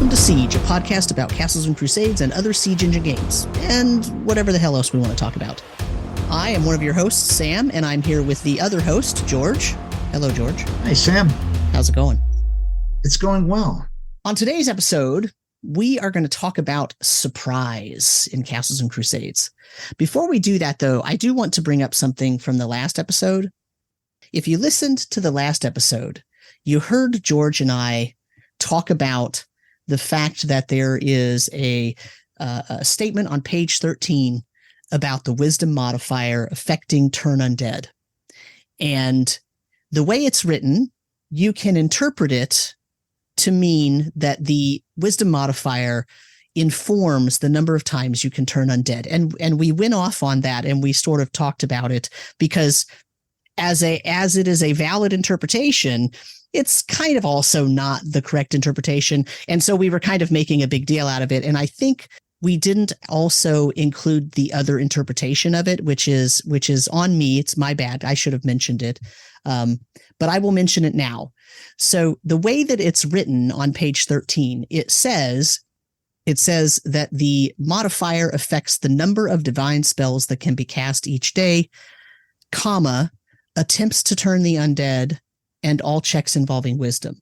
Welcome to Siege, a podcast about Castles and Crusades and other Siege engine games, and whatever the hell else we want to talk about. I am one of your hosts, Sam, and I'm here with the other host, George. Hello, George. Hi, Sam. How's it going? It's going well. On today's episode, we are going to talk about surprise in Castles and Crusades. Before we do that, though, I do want to bring up something from the last episode. If you listened to the last episode, you heard George and I talk about the fact that there is a statement on page 13 about the wisdom modifier affecting turn undead. And the way it's written, you can interpret it to mean that the wisdom modifier informs the number of times you can turn undead. And we went off on that and we sort of talked about it because as it is a valid interpretation, it's kind of also not the correct interpretation. And so we were kind of making a big deal out of it. And I think we didn't also include the other interpretation of it, which is on me. It's my bad. I should have mentioned it. But I will mention it now. So the way that it's written on page 13, it says that the modifier affects the number of divine spells that can be cast each day, comma, attempts to turn the undead, and all checks involving wisdom.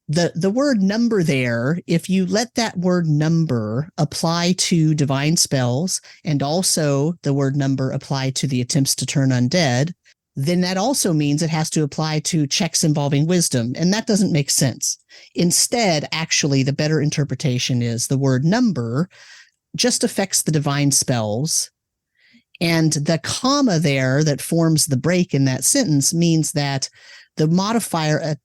The word number there, if you let that word number apply to divine spells and also the word number apply to the attempts to turn undead, then that also means it has to apply to checks involving wisdom. And that doesn't make sense. Instead, actually, the better interpretation is the word number just affects the divine spells. And the comma there that forms the break in that sentence means that the modifier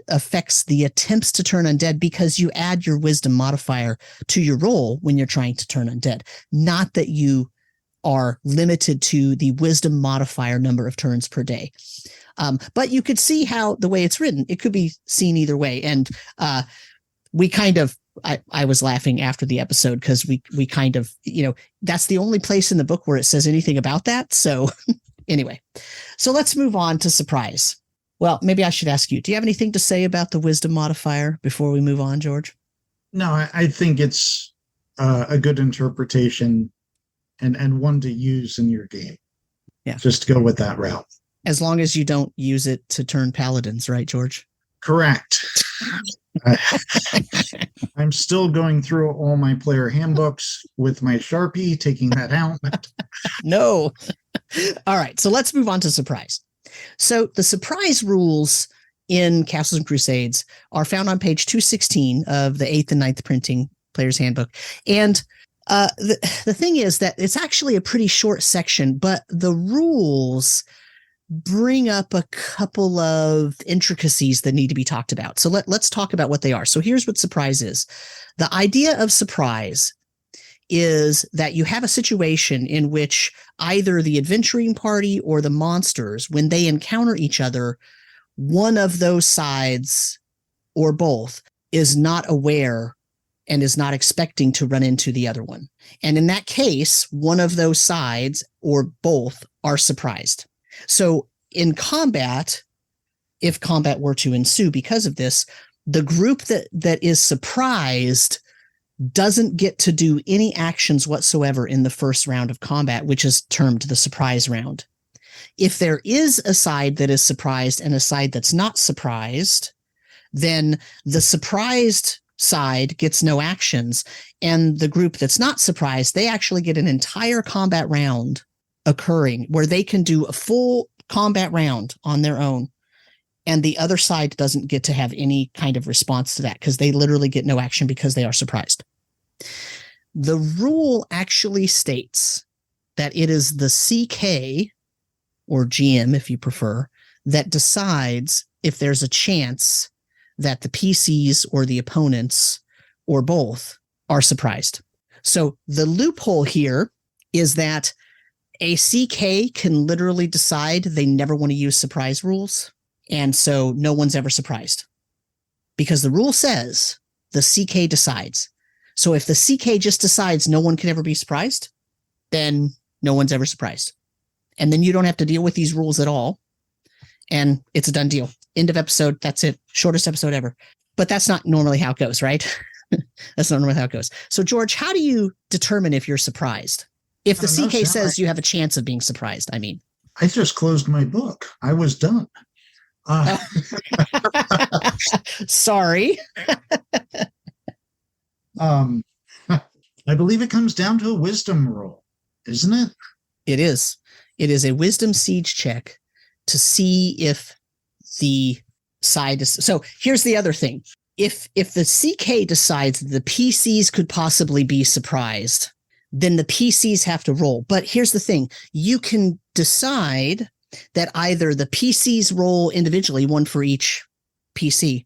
affects the attempts to turn undead because you add your wisdom modifier to your roll when you're trying to turn undead, not that you are limited to the wisdom modifier number of turns per day. But you could see how the way it's written, it could be seen either way. And we kind of, I was laughing after the episode because we kind of, that's the only place in the book where it says anything about that. So anyway, so let's move on to surprise. Well, maybe I should ask you, do you have anything to say about the wisdom modifier before we move on, George? No, I think it's a good interpretation and one to use in your game. Yeah. Just go with that route. As long as you don't use it to turn paladins, right, George? Correct. I'm still going through all my player handbooks with my Sharpie, taking that out. No. All right. So let's move on to surprise. So the surprise rules in Castles and Crusades are found on page 216 of the 8th and 9th printing player's handbook. And the thing is that it's actually a pretty short section, but the rules bring up a couple of intricacies that need to be talked about. So let's talk about what they are. So here's what surprise is. The idea of surprise is that you have a situation in which either the adventuring party or the monsters, when they encounter each other, one of those sides or both is not aware and is not expecting to run into the other one. And in that case, one of those sides or both are surprised. So in combat, if combat were to ensue because of this, the group that is surprised doesn't get to do any actions whatsoever in the first round of combat, which is termed the surprise round. If there is a side that is surprised and a side that's not surprised, then the surprised side gets no actions, and the group that's not surprised, they actually get an entire combat round occurring where they can do a full combat round on their own, and the other side doesn't get to have any kind of response to that because they literally get no action because they are surprised. The rule actually states that it is the CK, or GM if you prefer, that decides if there's a chance that the PCs or the opponents or both are surprised. So the loophole here is that a CK can literally decide they never want to use surprise rules. And so no one's ever surprised because the rule says the CK decides. So if the CK just decides no one can ever be surprised, then no one's ever surprised. And then you don't have to deal with these rules at all. And it's a done deal. End of episode. That's it. Shortest episode ever. But that's not normally how it goes, right? That's not normally how it goes. So, George, how do you determine if you're surprised? If the CK says you have a chance of being surprised, I mean. I just closed my book. I was done. Sorry. I believe it comes down to a wisdom roll, isn't it? It is. It is a wisdom siege check to see if the side is. So here's the other thing. If the CK decides the PCs could possibly be surprised, then the PCs have to roll. But here's the thing. You can decide that either the PCs roll individually, one for each PC,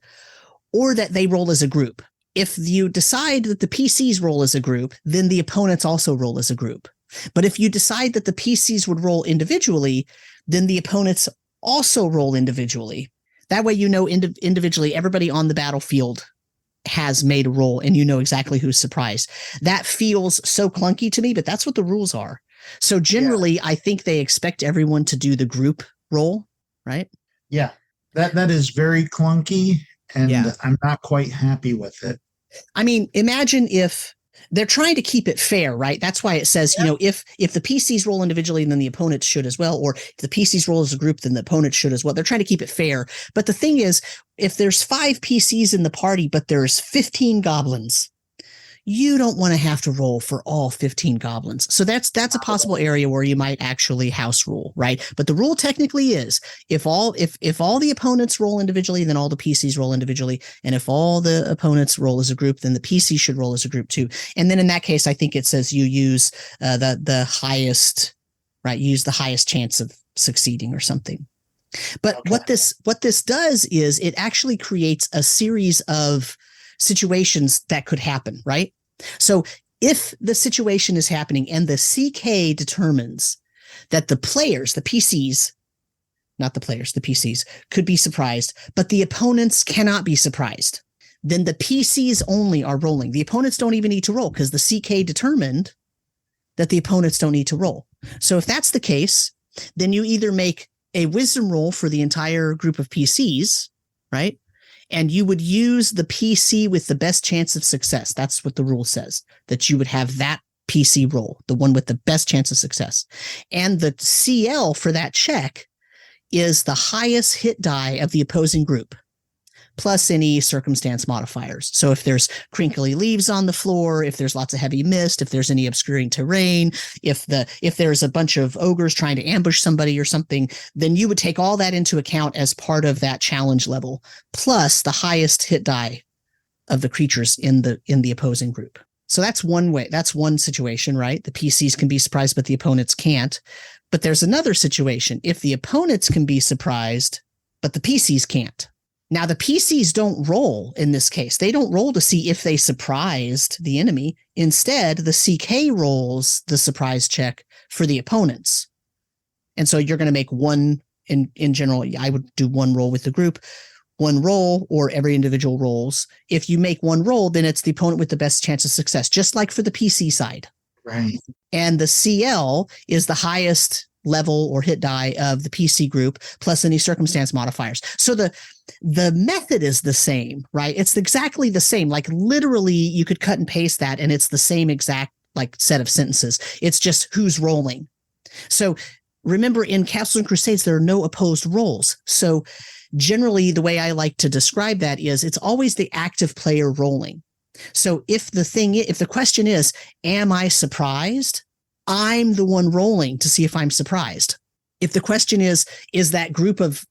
or that they roll as a group. If you decide that the PCs roll as a group, then the opponents also roll as a group. But if you decide that the PCs would roll individually, then the opponents also roll individually. That way, you know, individually, everybody on the battlefield has made a roll and you know exactly who's surprised. That feels so clunky to me, but that's what the rules are. So generally, I think they expect everyone to do the group roll, right? Yeah, that is very clunky, and I'm not quite happy with it. I mean, imagine if they're trying to keep it fair, right? That's why it says, you know, if the PCs roll individually, then the opponents should as well. Or if the PCs roll as a group, then the opponents should as well. They're trying to keep it fair. But the thing is, if there's 5 PCs in the party, but there's 15 goblins, you don't want to have to roll for all 15 goblins. So that's a possible area where you might actually house rule, right? But the rule technically is if all the opponents roll individually, then all the PCs roll individually. And if all the opponents roll as a group, then the PC should roll as a group too. And then in that case, I think it says you use the highest, right? Use the highest chance of succeeding or something. But what this does is it actually creates a series of situations that could happen, right? So if the situation is happening and the CK determines that the players, the PCs, not the players, the PCs could be surprised, but the opponents cannot be surprised, then the PCs only are rolling. The opponents don't even need to roll because the CK determined that the opponents don't need to roll. So if that's the case, then you either make a wisdom roll for the entire group of PCs, right? And you would use the PC with the best chance of success. That's what the rule says, that you would have that PC roll, the one with the best chance of success. And the CL for that check is the highest hit die of the opposing group, plus any circumstance modifiers. So if there's crinkly leaves on the floor, if there's lots of heavy mist, if there's any obscuring terrain, if there's a bunch of ogres trying to ambush somebody or something, then you would take all that into account as part of that challenge level, plus the highest hit die of the creatures in the opposing group. So that's one way. That's one situation, right? The PCs can be surprised, but the opponents can't. But there's another situation. If the opponents can be surprised, but the PCs can't. Now, the PCs don't roll in this case. They don't roll to see if they surprised the enemy. Instead, the CK rolls the surprise check for the opponents. And so you're going to make one, in general, I would do one roll with the group, one roll, or every individual rolls. If you make one roll, then it's the opponent with the best chance of success, just like for the PC side. Right. And the CL is the highest level or hit die of the PC group, plus any circumstance modifiers. So the method is the same, right? It's exactly the same. Like literally you could cut and paste that and it's the same exact like set of sentences. It's just who's rolling. So remember in Castles and Crusades, there are no opposed rolls. So generally the way I like to describe that is it's always the active player rolling. So if the question is, am I surprised? I'm the one rolling to see if I'm surprised. If the question is that group of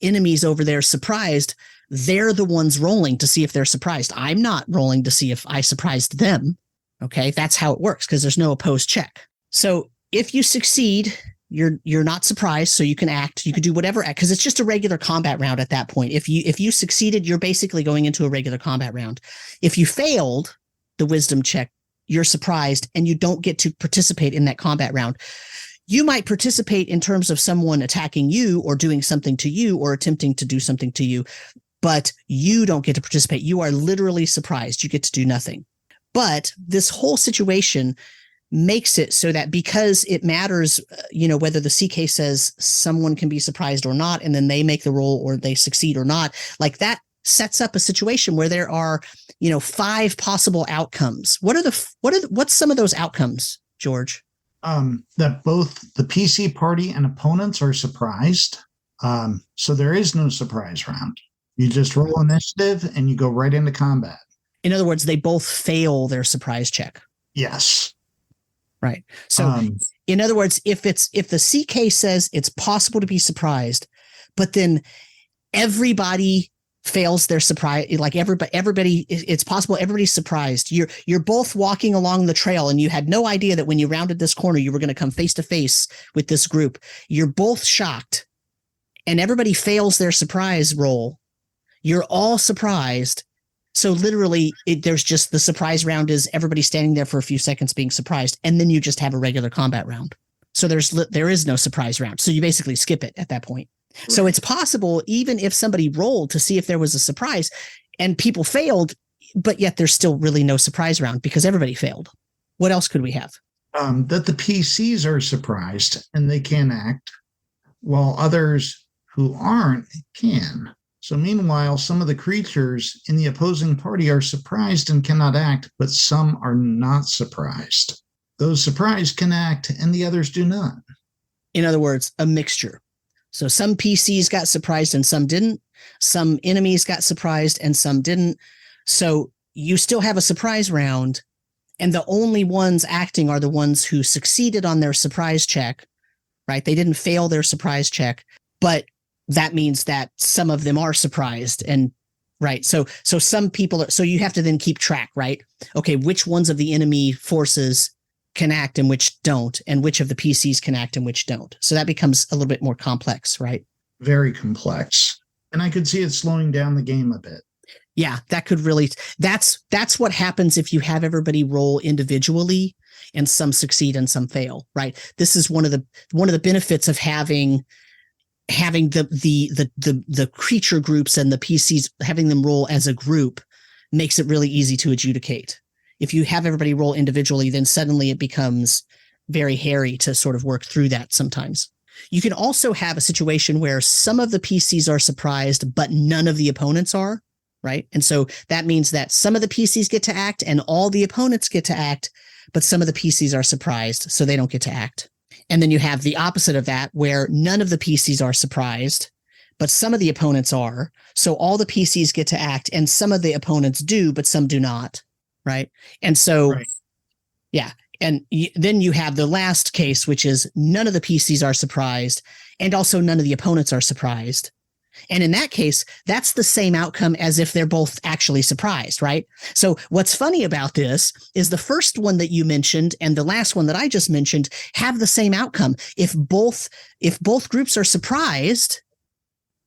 enemies over there surprised? They're the ones rolling to see if they're surprised. I'm not rolling to see if I surprised them. Okay, that's how it works because there's no opposed check. So if you succeed, you're not surprised, so you can act. You could do whatever act because it's just a regular combat round at that point. If you succeeded, you're basically going into a regular combat round. If you failed the wisdom check, you're surprised and you don't get to participate in that combat round. You might participate in terms of someone attacking you or doing something to you or attempting to do something to you, but you don't get to participate. You are literally surprised. You get to do nothing. But this whole situation makes it so that because it matters, whether the CK says someone can be surprised or not, and then they make the roll or they succeed or not, like that sets up a situation where there are, 5 possible outcomes. What's some of those outcomes, George? That both the PC party and opponents are surprised. So there is no surprise round. You just roll initiative and you go right into combat. In other words, they both fail their surprise check. Yes. Right. So in other words, if the CK says it's possible to be surprised, but then everybody fails their surprise, like everybody, it's possible everybody's surprised. You're both walking along the trail and you had no idea that when you rounded this corner, you were going to come face to face with this group. You're both shocked and everybody fails their surprise roll. You're all surprised. So literally there's just the surprise round is everybody standing there for a few seconds being surprised. And then you just have a regular combat round. So there is no surprise round. So you basically skip it at that point. Right. So it's possible, even if somebody rolled to see if there was a surprise and people failed, but yet there's still really no surprise round because everybody failed. What else could we have? That the PCs are surprised and they can act, while others who aren't can. So meanwhile, some of the creatures in the opposing party are surprised and cannot act, but some are not surprised. Those surprised can act and the others do not. In other words, a mixture. So some PCs got surprised and some didn't. Some enemies got surprised and some didn't. So you still have a surprise round, and the only ones acting are the ones who succeeded on their surprise check, right? They didn't fail their surprise check, but that means that some of them are surprised. And right. So some people, so you have to then keep track, right? Okay, which ones of the enemy forces can act and which don't, and which of the PCs can act and which don't. So that becomes a little bit more complex, right? Very complex. And I could see it slowing down the game a bit. Yeah, that could really, that's what happens if you have everybody roll individually and some succeed and some fail, right? This is one of the benefits of having the creature groups and the PCs, having them roll as a group makes it really easy to adjudicate. If you have everybody roll individually, then suddenly it becomes very hairy to sort of work through that sometimes. You can also have a situation where some of the PCs are surprised, but none of the opponents are, right? And so that means that some of the PCs get to act and all the opponents get to act, but some of the PCs are surprised, so they don't get to act. And then you have the opposite of that, where none of the PCs are surprised, but some of the opponents are. So all the PCs get to act and some of the opponents do, but some do not. Right. And so, right. Yeah. And then you have the last case, which is none of the PCs are surprised and also none of the opponents are surprised. And in that case, that's the same outcome as if they're both actually surprised. Right. So what's funny about this is the first one that you mentioned and the last one that I just mentioned have the same outcome. If both groups are surprised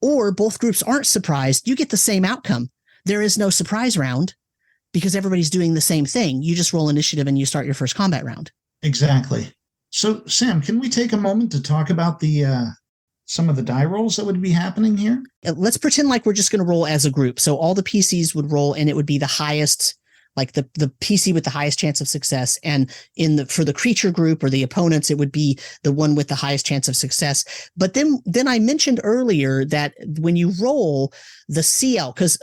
or both groups aren't surprised, you get the same outcome. There is no surprise round, because everybody's doing the same thing. You just roll initiative and you start your first combat round. Exactly. So, Sam, can we take a moment to talk about the some of the die rolls that would be happening here? Let's pretend like we're just going to roll as a group. So all the PCs would roll, and it would be the highest, like the PC with the highest chance of success. And for the creature group or the opponents, it would be the one with the highest chance of success. But then I mentioned earlier that when you roll the CL, because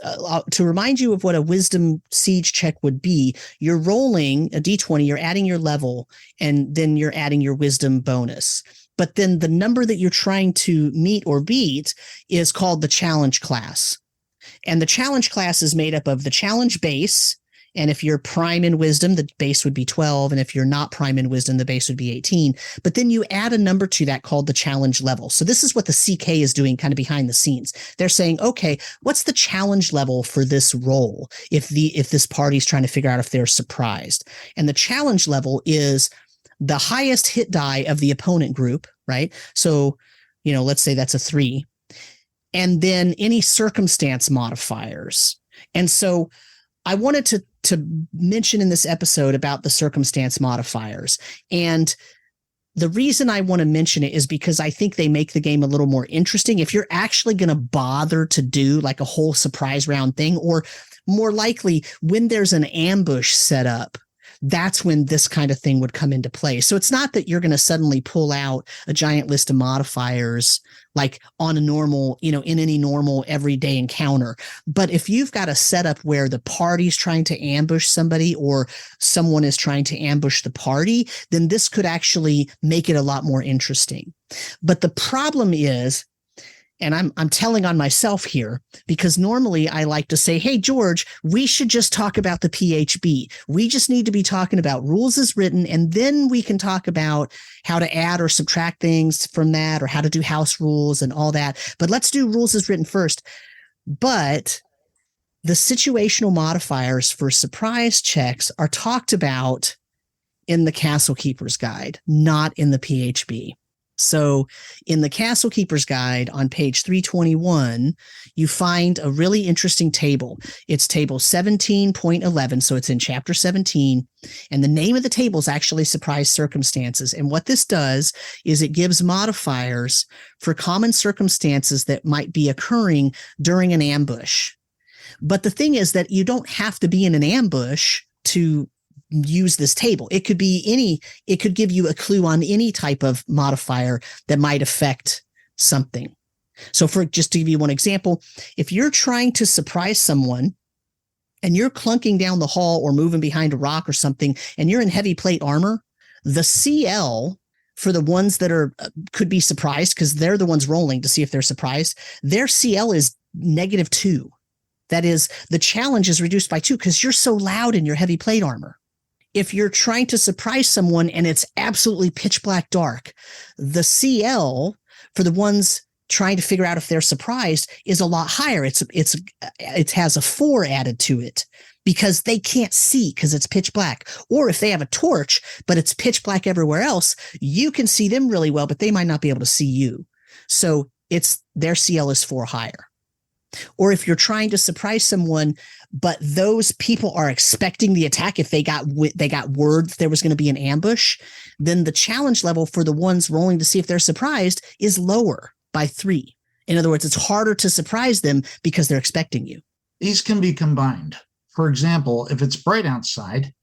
to remind you of what a wisdom siege check would be, you're rolling a D20, you're adding your level, and then you're adding your wisdom bonus. But then the number that you're trying to meet or beat is called the challenge class. And the challenge class is made up of the challenge base. And if you're prime in wisdom, the base would be 12. And if you're not prime in wisdom, the base would be 18. But then you add a number to that called the challenge level. So this is what the CK is doing kind of behind the scenes. They're saying, okay, what's the challenge level for this roll if this party's trying to figure out if they're surprised? And the challenge level is the highest hit die of the opponent group, right? So, let's say that's a 3. And then any circumstance modifiers. And so I wanted to mention in this episode about the circumstance modifiers. And the reason I want to mention it is because I think they make the game a little more interesting. If you're actually going to bother to do like a whole surprise round thing, or more likely when there's an ambush set up, that's when this kind of thing would come into play. So it's not that you're going to suddenly pull out a giant list of modifiers like on a normal, in any normal everyday encounter. But if you've got a setup where the party's trying to ambush somebody or someone is trying to ambush the party, then this could actually make it a lot more interesting. But the problem is, and I'm telling on myself here, because normally I like to say, hey, George, we should just talk about the PHB. We just need to be talking about rules as written, and then we can talk about how to add or subtract things from that, or how to do house rules and all that. But let's do rules as written first. But the situational modifiers for surprise checks are talked about in the Castle Keeper's Guide, not in the PHB. So in the Castle Keeper's Guide on page 321, you find a really interesting table. It's table 17.11. So it's in chapter 17. And the name of the table is actually surprise circumstances. And what this does is it gives modifiers for common circumstances that might be occurring during an ambush. But the thing is that you don't have to be in an ambush to use this table. It could give you a clue on any type of modifier that might affect something. So just to give you one example, if you're trying to surprise someone and you're clunking down the hall or moving behind a rock or something, and you're in heavy plate armor, the CL for the ones that could be surprised, because they're the ones rolling to see if they're surprised, their CL is -2. That is, the challenge is reduced by 2 because you're so loud in your heavy plate armor. If you're trying to surprise someone and it's absolutely pitch black dark, the CL for the ones trying to figure out if they're surprised is a lot higher. It has a 4 added to it because they can't see because it's pitch black. Or if they have a torch, but it's pitch black everywhere else, you can see them really well, but they might not be able to see you. So their CL is 4 higher. Or if you're trying to surprise someone, but those people are expecting the attack, if they got word there was going to be an ambush, then the challenge level for the ones rolling to see if they're surprised is lower by 3. In other words, it's harder to surprise them because they're expecting you. These can be combined. For example, if it's bright outside,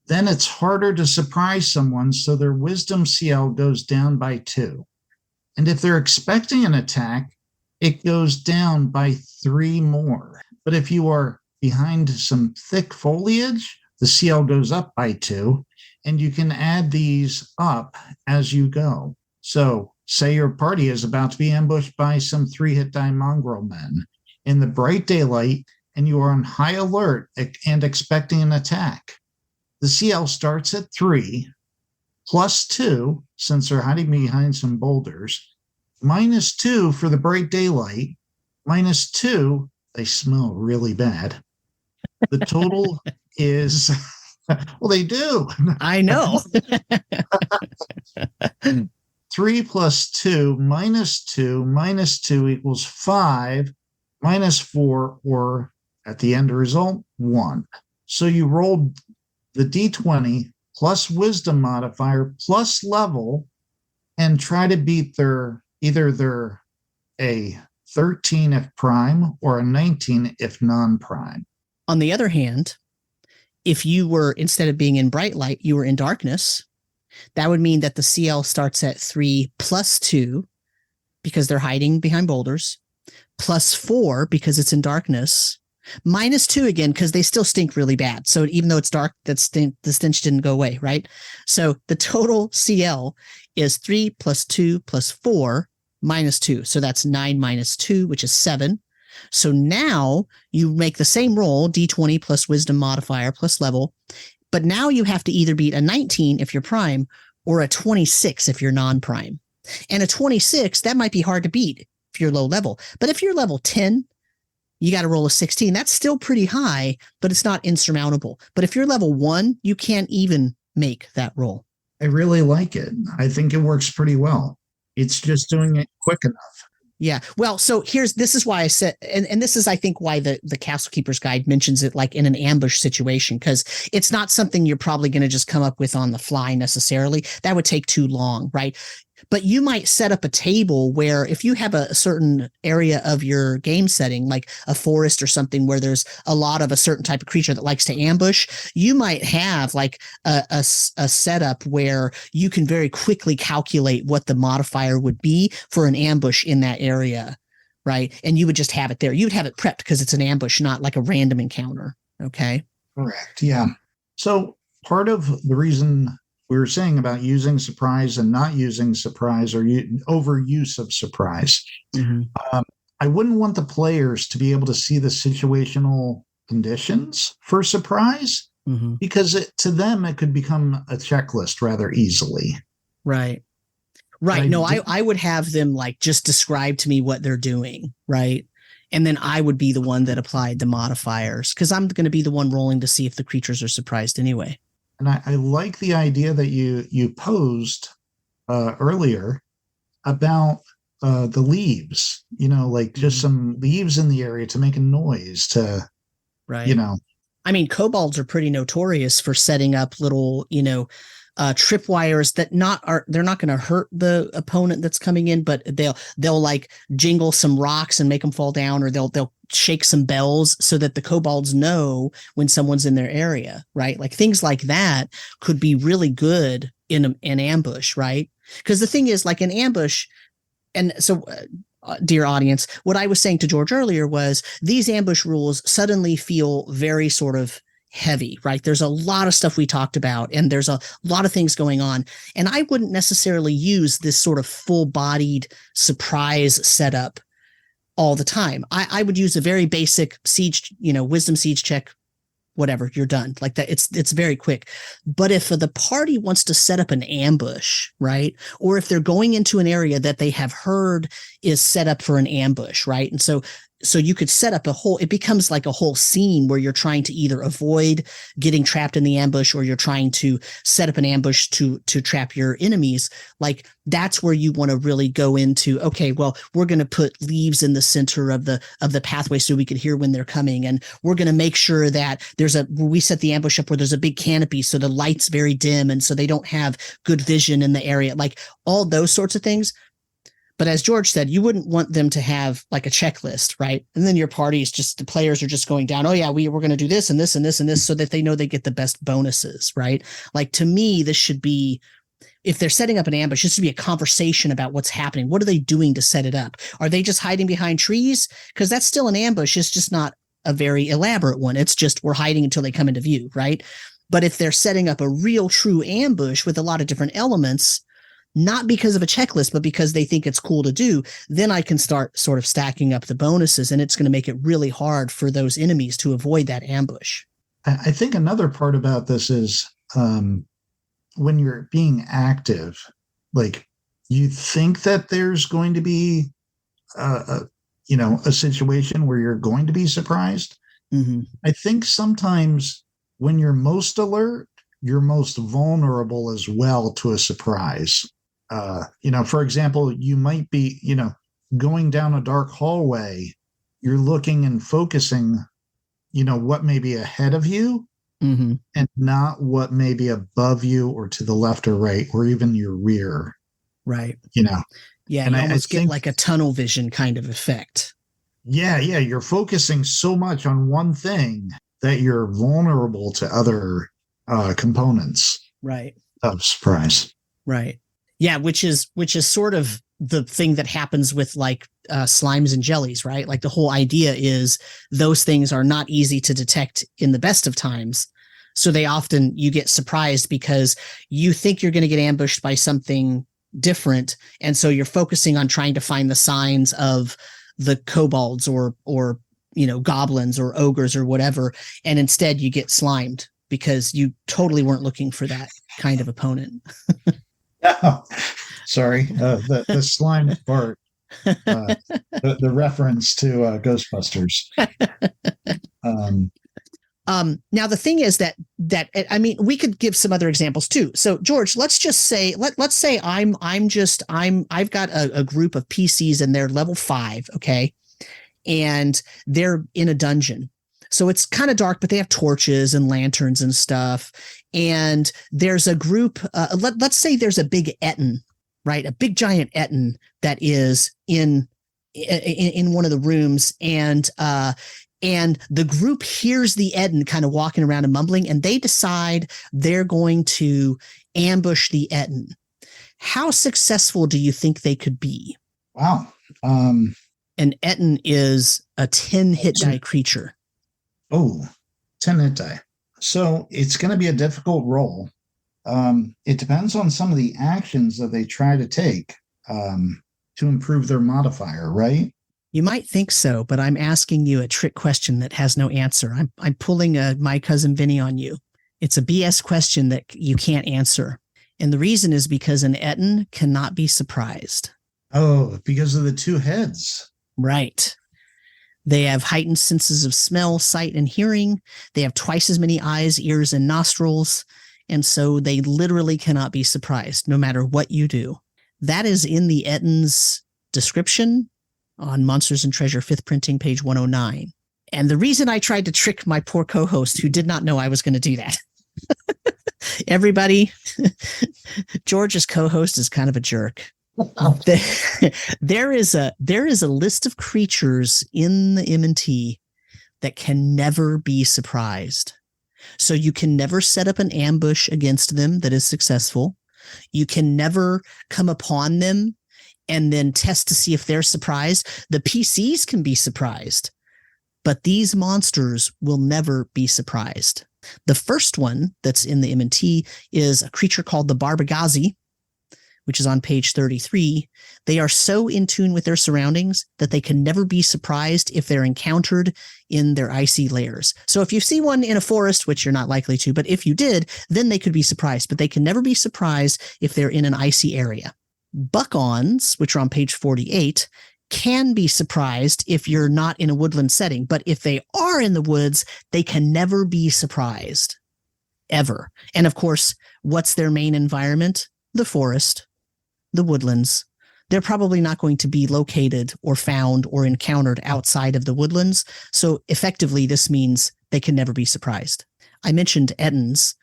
then it's harder to surprise someone, so their wisdom CL goes down by 2. And if they're expecting an attack, it goes down by 3 more. But if you are behind some thick foliage, the CL goes up by 2, and you can add these up as you go. So say your party is about to be ambushed by some 3-hit die mongrel men in the bright daylight, and you are on high alert and expecting an attack. The CL starts at 3, plus 2, since they're hiding behind some boulders, -2 for the bright daylight, -2, they smell really bad. The total is, well, they do. I know. 3 plus 2 minus 2 minus 2 equals 5, -4, or at the end result, 1. So you rolled the D20 plus wisdom modifier plus level and try to beat either they're a 13 if prime or a 19 if non-prime. On the other hand, if you were, instead of being in bright light, you were in darkness, that would mean that the CL starts at 3 plus 2 because they're hiding behind boulders, plus 4 because it's in darkness, -2 again because they still stink really bad. So even though it's dark, the stench didn't go away, right? So the total CL is 3 plus 2 plus 4 -2. So that's 9 minus 2, which is 7. So now you make the same roll, D20 plus wisdom modifier plus level, but now you have to either beat a 19 if you're prime or a 26 if you're non-prime. And a 26, that might be hard to beat if you're low level. But if you're level 10, you got to roll a 16. That's still pretty high, but it's not insurmountable. But if you're level 1, you can't even make that roll. I really like it. I think it works pretty well. It's just doing it quick enough. Yeah. Well, so this is why I said, and this is, I think, why the Castle Keeper's Guide mentions it like in an ambush situation, because it's not something you're probably going to just come up with on the fly necessarily. That would take too long, right? But you might set up a table where if you have a certain area of your game setting, like a forest or something where there's a lot of a certain type of creature that likes to ambush, you might have like a setup where you can very quickly calculate what the modifier would be for an ambush in that area, right? And you would just have it there. You would have it prepped because it's an ambush, not like a random encounter. Okay. Correct. Yeah. So part of the reason we were saying about using surprise and not using surprise, or overuse of surprise. Mm-hmm. I wouldn't want the players to be able to see the situational conditions for surprise, mm-hmm. because to them, it could become a checklist rather easily. Right. No, I would have them like just describe to me what they're doing. Right. And then I would be the one that applied the modifiers, because I'm going to be the one rolling to see if the creatures are surprised anyway. And I like the idea that you posed earlier about the leaves, like just some leaves in the area to make a noise right. I mean, kobolds are pretty notorious for setting up little, tripwires that they're not going to hurt the opponent that's coming in, but they'll like jingle some rocks and make them fall down, or they'll shake some bells so that the kobolds know when someone's in their area, right? Like things like that could be really good in an ambush, right? Because the thing is, like an ambush, and so dear audience, what I was saying to George earlier was these ambush rules suddenly feel very sort of heavy, right? There's a lot of stuff we talked about, and there's a lot of things going on. And I wouldn't necessarily use this sort of full-bodied surprise setup all the time. I would use a very basic siege, wisdom siege check, whatever, you're done. Like that, it's very quick. But if the party wants to set up an ambush, right? Or if they're going into an area that they have heard is set up for an ambush, right? And so you could set up it becomes like a whole scene where you're trying to either avoid getting trapped in the ambush, or you're trying to set up an ambush to trap your enemies. Like that's where you want to really go into, okay, well, we're going to put leaves in the center of the pathway so we can hear when they're coming. And we're going to make sure that we set the ambush up where there's a big canopy, so the light's very dim. And so they don't have good vision in the area, like all those sorts of things. But as George said, you wouldn't want them to have like a checklist, right? And then your party is just, the players are just going down, oh yeah, we're going to do this and this and this and this, so that they know they get the best bonuses, right? Like to me, this should be, if they're setting up an ambush, this should be a conversation about what's happening. What are they doing to set it up? Are they just hiding behind trees? Because that's still an ambush. It's just not a very elaborate one. It's just we're hiding until they come into view, right? But if they're setting up a real true ambush with a lot of different elements, not because of a checklist, but because they think it's cool to do, then I can start sort of stacking up the bonuses, and it's going to make it really hard for those enemies to avoid that ambush. I think another part about this is when you're being active, like you think that there's going to be a situation where you're going to be surprised. Mm-hmm. I think sometimes when you're most alert, you're most vulnerable as well to a surprise. For example, you might be, going down a dark hallway, you're looking and focusing, what may be ahead of you, mm-hmm. and not what may be above you or to the left or right, or even your rear. Right. Yeah. And you almost get like a tunnel vision kind of effect. Yeah. You're focusing so much on one thing that you're vulnerable to other components. Right. Of surprise. Right. Yeah, which is sort of the thing that happens with like slimes and jellies, right? Like the whole idea is those things are not easy to detect in the best of times. So you get surprised because you think you're going to get ambushed by something different. And so you're focusing on trying to find the signs of the kobolds or goblins or ogres or whatever. And instead you get slimed because you totally weren't looking for that kind of opponent. Oh, sorry. The slime part, the reference to Ghostbusters. Now the thing is that I mean, we could give some other examples too. So George, let's just say, let's say I've got a group of PCs and they're level 5. Okay. And they're in a dungeon. So it's kind of dark, but they have torches and lanterns and stuff. And there's a group, let's say there's a big Etten, right? A big giant Etten that is in one of the rooms, and the group hears the Etten kind of walking around and mumbling, and they decide they're going to ambush the Etten. How successful do you think they could be? Wow. An Etten is a 10 hit die creature. Oh, 10 hit die. So it's going to be a difficult roll. It depends on some of the actions that they try to take to improve their modifier, right? You might think so, but I'm asking you a trick question that has no answer. I'm pulling a My Cousin Vinny on you. It's a BS question that you can't answer. And the reason is because an Etten cannot be surprised. Oh, because of the 2 heads. Right. They have heightened senses of smell, sight, and hearing. They have twice as many eyes, ears, and nostrils. And so they literally cannot be surprised, no matter what you do. That is in the Etten's description on Monsters and Treasure 5th printing, page 109. And the reason I tried to trick my poor co-host, who did not know I was going to do that. Everybody, George's co-host is kind of a jerk. There is a list of creatures in the M&T that can never be surprised. So you can never set up an ambush against them that is successful. You can never come upon them and then test to see if they're surprised. The PCs can be surprised, but these monsters will never be surprised. The first one that's in the M&T is a creature called the Barbagazi, which is on page 33. They are so in tune with their surroundings that they can never be surprised if they're encountered in their icy lairs. So if you see one in a forest, which you're not likely to, but if you did, then they could be surprised, but they can never be surprised if they're in an icy area. Buck-ons, which are on page 48, can be surprised if you're not in a woodland setting, but if they are in the woods, they can never be surprised, ever. And of course, what's their main environment? The forest, the woodlands. They're probably not going to be located or found or encountered outside of the woodlands. So effectively, this means they can never be surprised. I mentioned Ettens.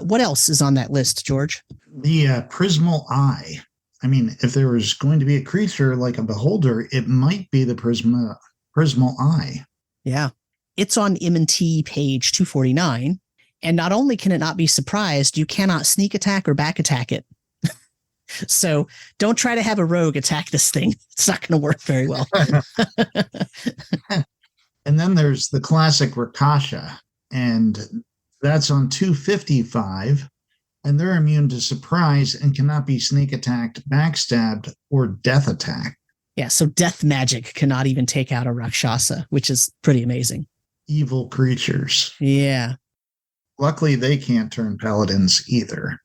What else is on that list, George? The Prismal Eye. I mean, if there was going to be a creature like a beholder, it might be the Prismal Eye. Yeah. It's on M&T page 249. And not only can it not be surprised, you cannot sneak attack or back attack it. So don't try to have a rogue attack this thing. It's not going to work very well. And then there's the classic Rakasha, and that's on 255. And they're immune to surprise and cannot be sneak attacked, backstabbed, or death attack. Yeah, so death magic cannot even take out a Rakshasa, which is pretty amazing. Evil creatures. Yeah. Luckily, they can't turn paladins either.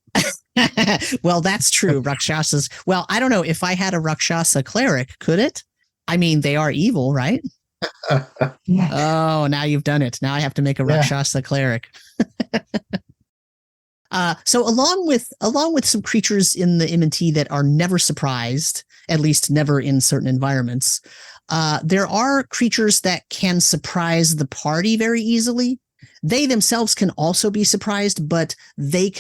Well, that's true. Rakshasas. Well, I don't know. If I had a Rakshasa cleric, could it? I mean, they are evil, right? Oh, now you've done it. Now I have to make a Rakshasa cleric. So along with some creatures in the M&T that are never surprised, at least never in certain environments, there are creatures that can surprise the party very easily. They themselves can also be surprised, but they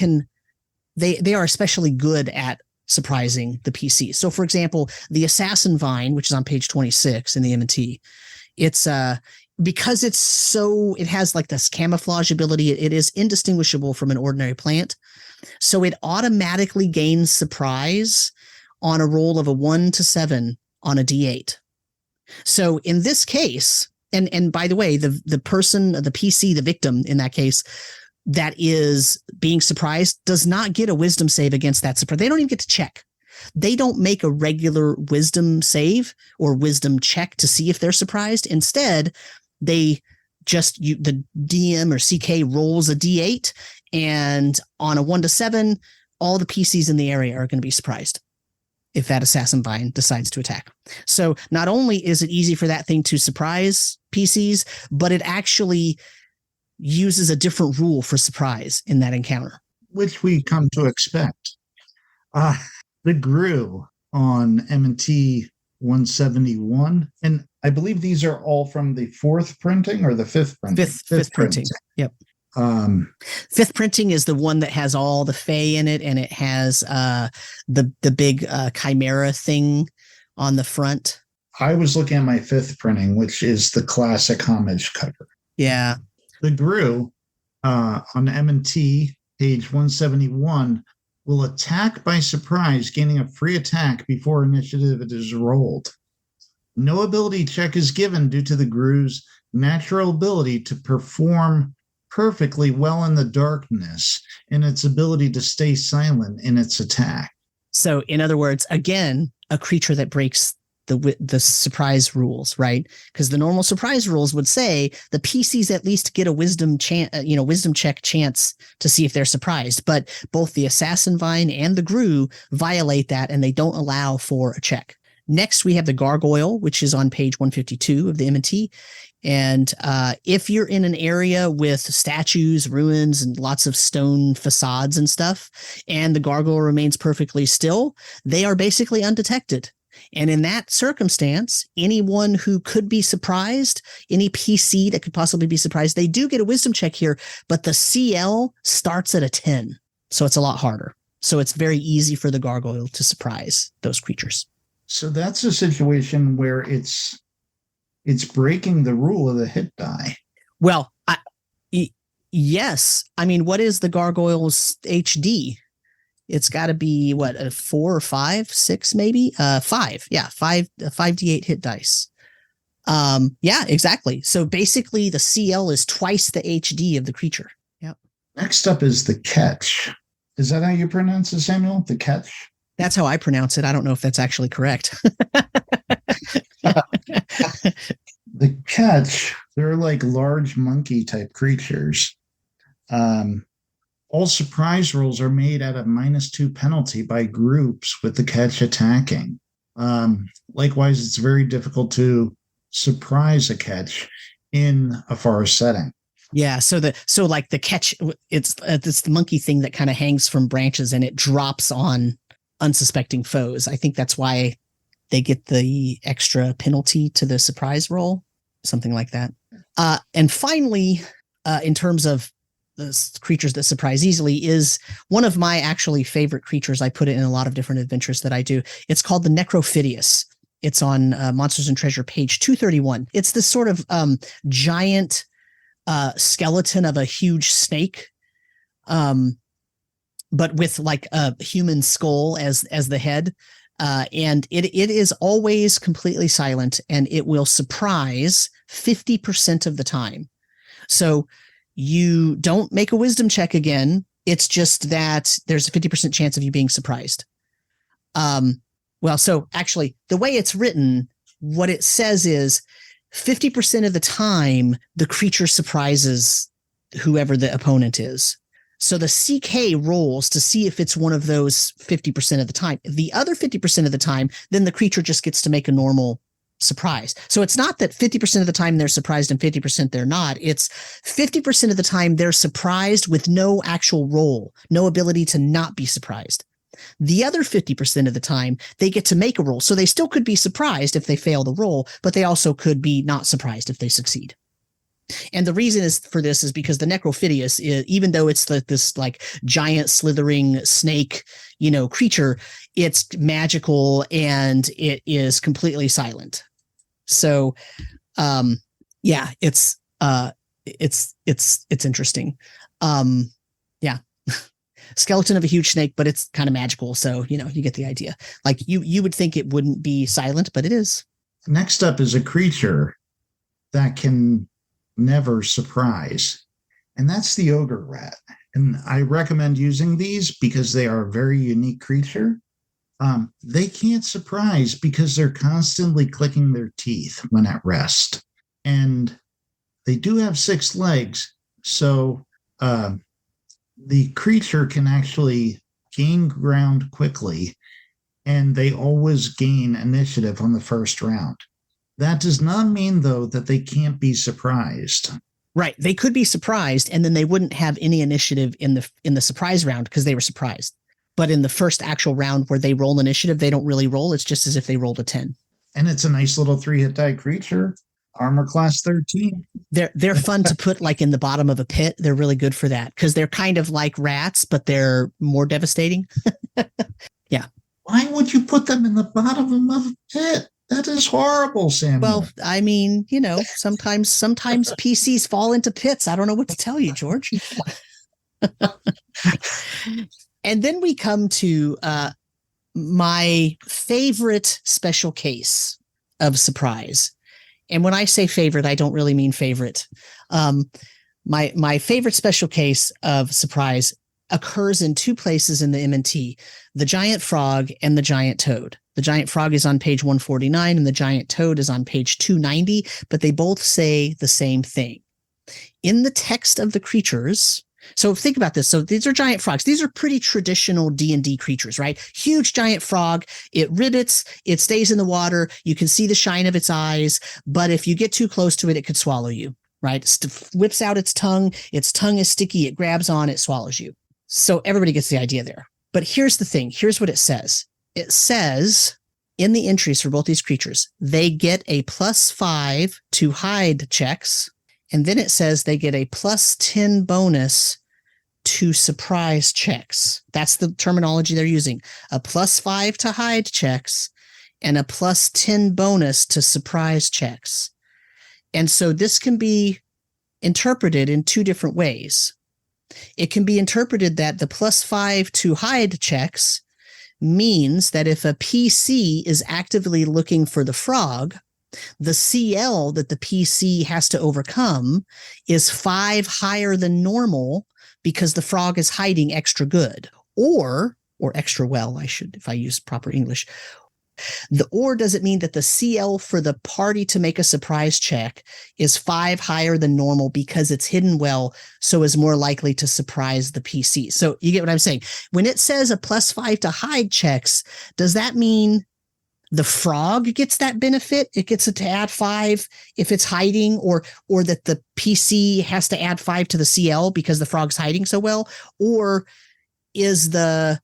are especially good at surprising the PC. So for example, the Assassin Vine, which is on page 26 in the M&T, it's because it has like this camouflage ability, it is indistinguishable from an ordinary plant. So it automatically gains surprise on a roll of a 1 to 7 on a D8. So in this case, and by the way, the person, the PC, the victim in that case, that is being surprised does not get a wisdom save against that surprise. They don't even get to check. They don't make a regular wisdom save or wisdom check to see if they're surprised. Instead, the DM or CK rolls a D8, and on a 1 to 7, all the PCs in the area are going to be surprised if that Assassin Vine decides to attack. So not only is it easy for that thing to surprise PCs, but it actually uses a different rule for surprise in that encounter. Which we come to expect. The Gru on M&T 171. And I believe these are all from the 4th printing or the 5th printing? Fifth printing. Yep. Fifth printing is the one that has all the Fae in it, and it has the big chimera thing on the front. I was looking at my fifth printing, which is the classic homage cover. Yeah. The Gru on M&T, page 171, will attack by surprise, gaining a free attack before initiative is rolled. No ability check is given due to the Gru's natural ability to perform perfectly well in the darkness and its ability to stay silent in its attack. So, in other words, again, a creature that breaks the surprise rules, right? Because the normal surprise rules would say the PCs at least get a wisdom check chance to see if they're surprised. But both the Assassin Vine and the Gru violate that, and they don't allow for a check. Next, we have the Gargoyle, which is on page 152 of the M&T. And if you're in an area with statues, ruins, and lots of stone facades and stuff, and the Gargoyle remains perfectly still, they are basically undetected. And in that circumstance, anyone who could be surprised, any PC that could possibly be surprised, they do get a wisdom check here, but the CL starts at a 10. So it's a lot harder. So it's very easy for the Gargoyle to surprise those creatures. So that's a situation where it's breaking the rule of the hit die. Well, yes. I mean, what is the Gargoyle's HD? It's got to be what, a 4 or 5, 6 maybe? 5. Yeah, 5d8 hit dice. Yeah, exactly. So basically the CL is twice the HD of the creature. Yep. Next up is the Catch. Is that how you pronounce it, Samuel? The Catch? That's how I pronounce it. I don't know if that's actually correct. The Catch, they're like large monkey type creatures. All surprise rolls are made at a -2 penalty by groups with the Catch attacking. Likewise, it's very difficult to surprise a Catch in a forest setting. Yeah, so like the Catch, it's the monkey thing that kind of hangs from branches and it drops on unsuspecting foes. I think that's why they get the extra penalty to the surprise roll, something like that. And finally, in terms of the creatures that surprise easily, is one of my actually favorite creatures. I put it in a lot of different adventures that I do. It's called the Necrophidius. It's on Monsters and Treasure, page 231. It's this sort of giant skeleton of a huge snake, but with like a human skull as the head. And it is always completely silent, and it will surprise 50% of the time. So you don't make a wisdom check again. It's just that there's a 50% chance of you being surprised. Well, so actually the way it's written, what it says is 50% of the time, the creature surprises whoever the opponent is. So the CK rolls to see if it's one of those 50% of the time. The other 50% of the time, then the creature just gets to make a normal surprise. So it's not that 50% of the time they're surprised and 50% they're not. It's 50% of the time they're surprised with no actual roll, no ability to not be surprised. The other 50% of the time, they get to make a roll. So they still could be surprised if they fail the roll, but they also could be not surprised if they succeed. And the reason for this is because the Necrophidius, even though it's this like giant slithering snake, creature, it's magical and it is completely silent. So, yeah, it's interesting. Yeah. Skeleton of a huge snake, but it's kind of magical. So, you get the idea. Like you would think it wouldn't be silent, but it is. Next up is a creature that can never surprise, and that's the Ogre Rat. And I recommend using these because they are a very unique creature. They can't surprise because they're constantly clicking their teeth when at rest. And they do have 6 legs, so the creature can actually gain ground quickly, and they always gain initiative on the first round. That does not mean, though, that they can't be surprised. Right. They could be surprised, and then they wouldn't have any initiative in the surprise round because they were surprised. But in the first actual round where they roll initiative, they don't really roll. It's just as if they rolled a 10. And it's a nice little 3-hit die creature. Armor class 13. They're fun to put like in the bottom of a pit. They're really good for that because they're kind of like rats, but they're more devastating. Yeah. Why would you put them in the bottom of a pit? That is horrible, Samuel. Well, I mean, sometimes PCs fall into pits. I don't know what to tell you, George. And then we come to my favorite special case of surprise. And when I say favorite, I don't really mean favorite. My favorite special case of surprise occurs in two places in the MNT, the giant frog and the giant toad. The giant frog is on page 149 and the giant toad is on page 290, but they both say the same thing. In the text of the creatures, so think about this. So these are giant frogs. These are pretty traditional D&D creatures, right? Huge giant frog. It ribbits. It stays in the water. You can see the shine of its eyes, but if you get too close to it, it could swallow you, right? It whips out its tongue. Its tongue is sticky. It grabs on. It swallows you. So everybody gets the idea there. But here's the thing. Here's what it says. It says in the entries for both these creatures, they get a +5 to hide checks. And then it says they get a +10 bonus to surprise checks. That's the terminology they're using. A +5 to hide checks and a +10 bonus to surprise checks. And so this can be interpreted in two different ways. It can be interpreted that the +5 to hide checks means that if a PC is actively looking for the frog, the CL that the PC has to overcome is 5 higher than normal because the frog is hiding extra good or extra well, if I use proper English. Or does it mean that the CL for the party to make a surprise check is 5 higher than normal because it's hidden well, so is more likely to surprise the PC? So you get what I'm saying. When it says a +5 to hide checks, does that mean the frog gets that benefit? It gets it to add 5 if it's hiding, or that the PC has to add 5 to the CL because the frog's hiding so well? Or is the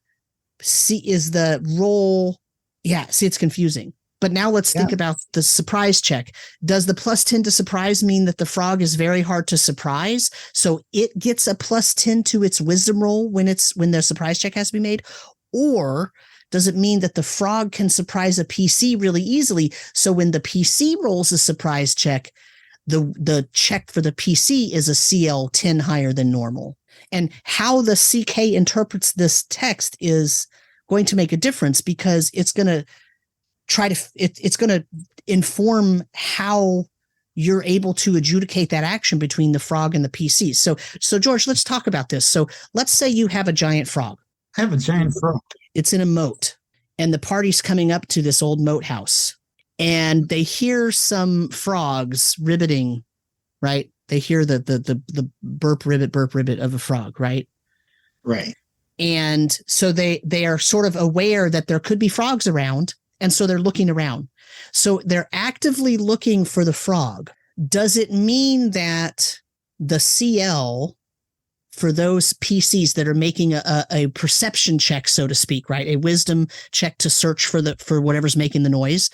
roll? Yeah, see, it's confusing. But now let's think about the surprise check. Does the +10 to surprise mean that the frog is very hard to surprise, so it gets a +10 to its wisdom roll when the surprise check has to be made? Or does it mean that the frog can surprise a PC really easily, so when the PC rolls a surprise check, the check for the PC is a CL 10 higher than normal? And how the CK interprets this text is going to make a difference because it's going to it's going to inform how you're able to adjudicate that action between the frog and the PC. So George, let's talk about this. So let's say you have a giant frog. I have a giant frog. It's in a moat, and the party's coming up to this old moat house, and they hear some frogs ribbiting, right? They hear the burp ribbit of a frog, right? Right. And so they are sort of aware that there could be frogs around, and so they're looking around. So they're actively looking for the frog. Does it mean that the CL for those PCs that are making a perception check, so to speak, right? A wisdom check to search for whatever's making the noise,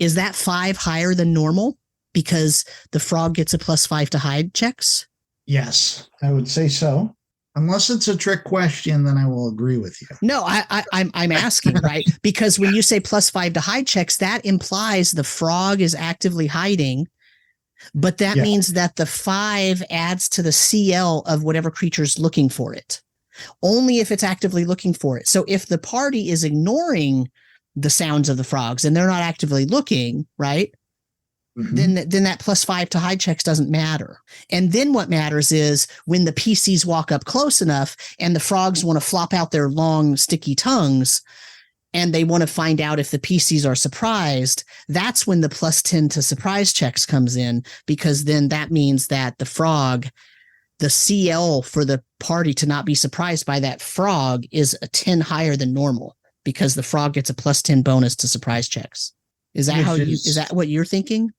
is that 5 higher than normal because the frog gets a +5 to hide checks? Yes, I would say so. Unless it's a trick question, then I will agree with you. No, I'm asking, right? Because when you say +5 to hide checks, that implies the frog is actively hiding, but that means that the 5 adds to the CL of whatever creature's looking for it. Only if it's actively looking for it. So if the party is ignoring the sounds of the frogs and they're not actively looking, right? Mm-hmm. Then that +5 to hide checks doesn't matter. And then what matters is when the PCs walk up close enough and the frogs want to flop out their long, sticky tongues and they want to find out if the PCs are surprised, that's when the +10 to surprise checks comes in, because then that means that the frog, the CL for the party to not be surprised by that frog is a 10 higher than normal because the frog gets a +10 bonus to surprise checks. Is that what you're thinking?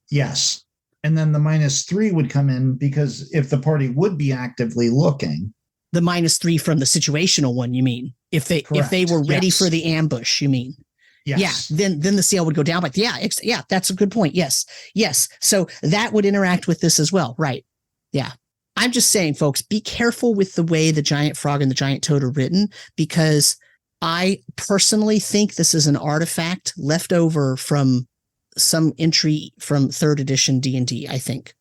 Yes. And then the -3 would come in because if the party would be actively looking. The -3 from the situational one, you mean? If they were ready for the ambush, you mean? Yes. Yeah, then the CL would go down. But yeah, that's a good point. Yes. So that would interact with this as well. Right. Yeah. I'm just saying, folks, be careful with the way the giant frog and the giant toad are written, because I personally think this is an artifact left over from some entry from 3rd edition D&D, I think,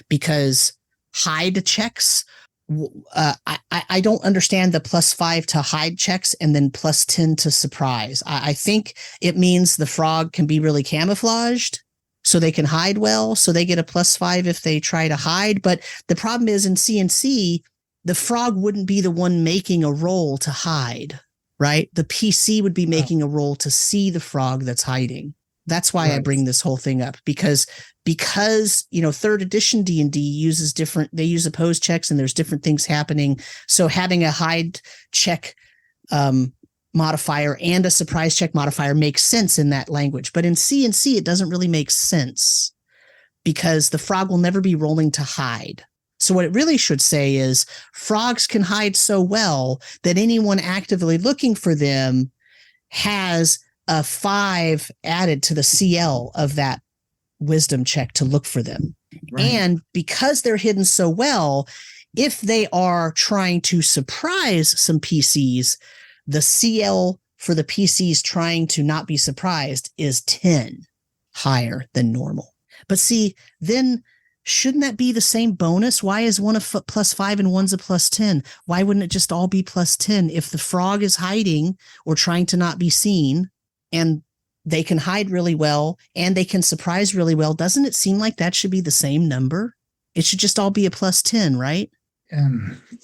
because hide checks, I don't understand the +5 to hide checks and then +10 to surprise. I think it means the frog can be really camouflaged, so they can hide well, so they get a +5 if they try to hide. But the problem is in C&C, the frog wouldn't be the one making a roll to hide, right? The PC would be making a roll to see the frog that's hiding. That's why I bring this whole thing up, because 3rd edition D&D uses they use opposed checks and there's different things happening. So having a hide check modifier and a surprise check modifier makes sense in that language. But in C&C, it doesn't really make sense, because the frog will never be rolling to hide. So what it really should say is frogs can hide so well that anyone actively looking for them has a 5 added to the CL of that wisdom check to look for them. Right. And because they're hidden so well, if they are trying to surprise some PCs, the CL for the PCs trying to not be surprised is 10 higher than normal. But see, then shouldn't that be the same bonus? Why is one a +5 and one's a +10? Why wouldn't it just all be +10? If the frog is hiding or trying to not be seen, and they can hide really well and they can surprise really well, doesn't it seem like that should be the same number? It should just all be a +10, right?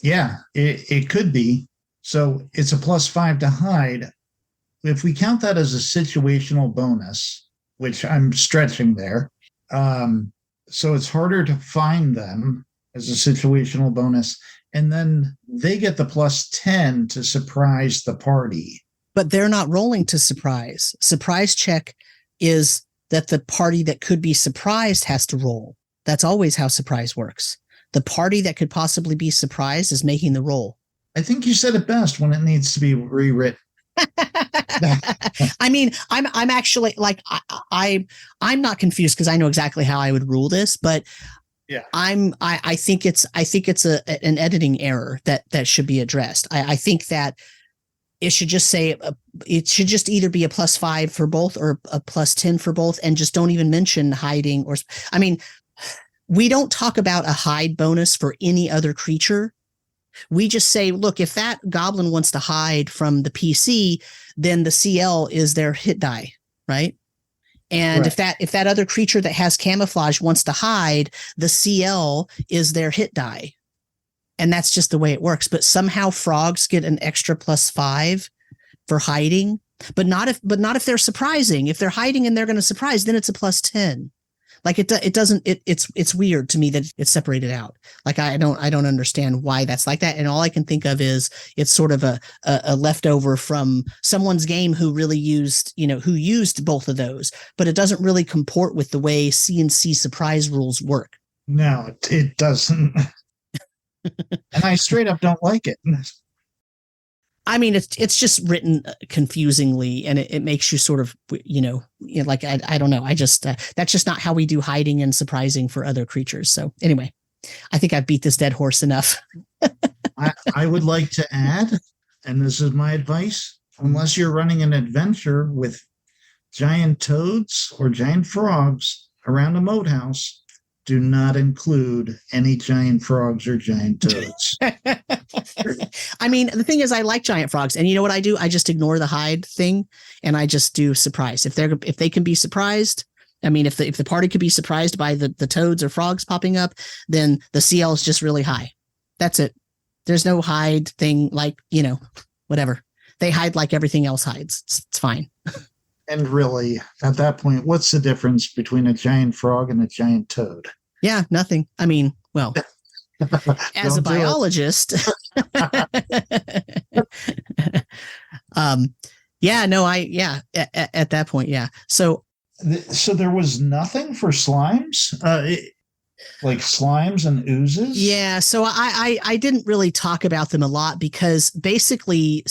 Yeah, it could be. So it's a +5 to hide. If we count that as a situational bonus, which I'm stretching there, so it's harder to find them as a situational bonus. And then they get the +10 to surprise the party. But they're not rolling to surprise. Surprise check is that the party that could be surprised has to roll. That's always how surprise works. The party that could possibly be surprised is making the roll. I think you said it best when it needs to be rewritten. I mean, I'm actually like, I'm not confused because I know exactly how I would rule this, but yeah, I think it's an editing error that should be addressed. I think that it should just say it should just either be a +5 for both or a +10 for both, and just don't even mention hiding. Or, I mean, we don't talk about a hide bonus for any other creature. We just say, look, if that goblin wants to hide from the PC, then the CL is their hit die, right? And right. if that other creature that has camouflage wants to hide, the CL is their hit die. And that's just the way it works. But somehow frogs get an extra +5 for hiding, but not if they're surprising. If they're hiding and they're going to surprise, then it's a +10. Like it's weird to me that it's separated out. Like I don't understand why that's like that. And all I can think of is it's sort of a leftover from someone's game who really used both of those, but it doesn't really comport with the way C&C surprise rules work. No, it doesn't. And I straight up don't like it. I mean, it's just written confusingly, and it makes you sort of, like, I don't know. I just, that's just not how we do hiding and surprising for other creatures. So anyway, I think I've beat this dead horse enough. I would like to add, and this is my advice, unless you're running an adventure with giant toads or giant frogs around a moat house, do not include any giant frogs or giant toads. I mean, the thing is, I like giant frogs, and you know what I do? I just ignore the hide thing, and I just do surprise. If they can be surprised, I mean, if the party could be surprised by the toads or frogs popping up, then the CL is just really high. That's it. There's no hide thing, like, whatever. They hide like everything else hides. It's fine. And really, at that point, what's the difference between a giant frog and a giant toad? Yeah, nothing. I mean, well, as a biologist, at that point, yeah. So there was nothing for slimes, like slimes and oozes. Yeah. So I didn't really talk about them a lot because basically,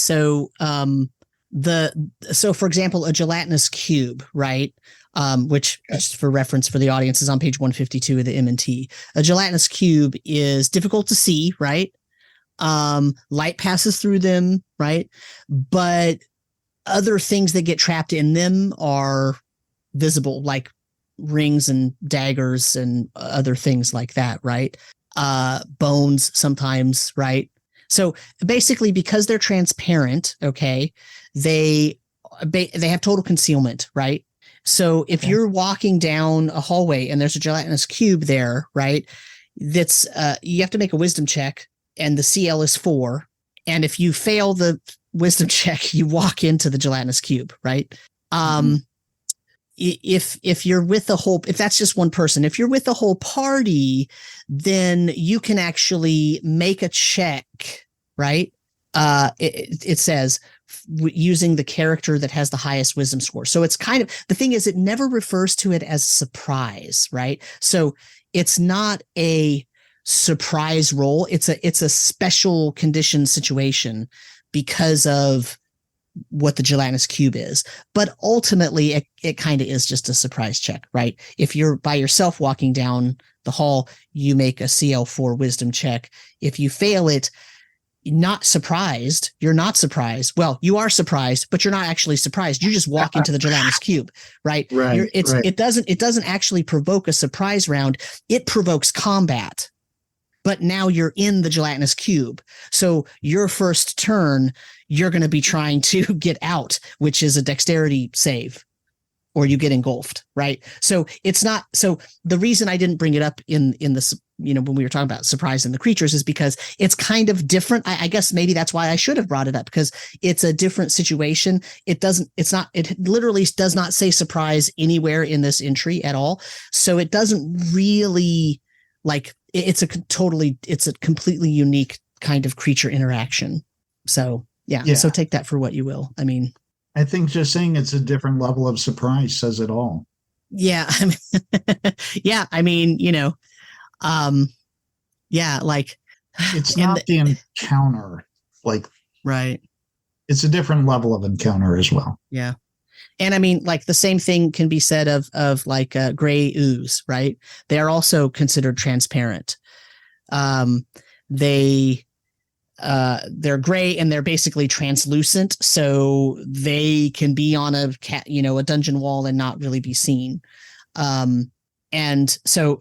So for example, a gelatinous cube, right? Which just for reference for the audience is on page 152 of the M&T. A gelatinous cube is difficult to see, right? Light passes through them, right? But other things that get trapped in them are visible, like rings and daggers and other things like that, right? Bones sometimes, right? So basically, because they're transparent, okay, they have total concealment, right? So if you're walking down a hallway and there's a gelatinous cube there, right, that's you have to make a wisdom check, and the CL is 4. And if you fail the wisdom check, you walk into the gelatinous cube, right? If you're with the whole, if that's just one person, if you're with the whole party, then you can actually make a check, right? It says using the character that has the highest wisdom score. So it's kind of, the thing is, it never refers to it as surprise, right? So it's not a surprise roll. It's a special condition situation because of what the gelatinous cube is. But ultimately, it kind of is just a surprise check, right? If you're by yourself walking down the hall, you make a CL4 wisdom check. If you fail it, not surprised, you're not surprised. Well, you are surprised, but you're not actually surprised. You just walk into the gelatinous cube, right? Right. It doesn't actually provoke a surprise round. It provokes combat. But now you're in the gelatinous cube. So your first turn, you're going to be trying to get out, which is a dexterity save, or you get engulfed, right? So it's not, so the reason I didn't bring it up in this, when we were talking about surprising the creatures, is because it's kind of different. I guess maybe that's why I should have brought it up, because it's a different situation. It literally does not say surprise anywhere in this entry at all. So it doesn't really, like, it's a completely unique kind of creature interaction. So yeah. So take that for what you will. I mean, I think just saying it's a different level of surprise says it all. Yeah. I mean, like it's not the encounter, like, right. It's a different level of encounter as well. Yeah. And I mean, like, the same thing can be said of like gray ooze, right? They are also considered transparent. They're gray and they're basically translucent, so they can be on a dungeon wall and not really be seen. And so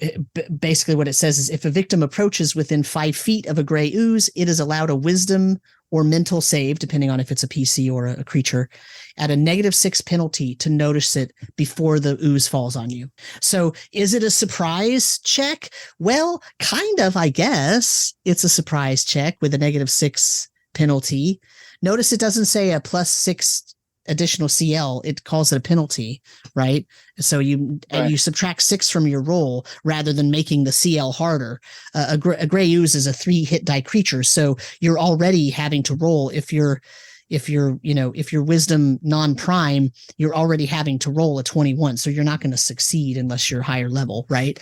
basically what it says is, if a victim approaches within 5 feet of a gray ooze, it is allowed a wisdom or mental save, depending on if it's a PC or a creature, at a -6 penalty to notice it before the ooze falls on you. So is it a surprise check? Well, kind of, I guess. It's a surprise check with a -6 penalty. Notice it doesn't say a +6 additional CL. It calls it a penalty, right? So you subtract 6 from your roll rather than making the CL harder. A gray ooze is a 3 hit die creature, so you're already having to roll. If you're wisdom non-prime, you're already having to roll a 21, so you're not going to succeed unless you're higher level, right?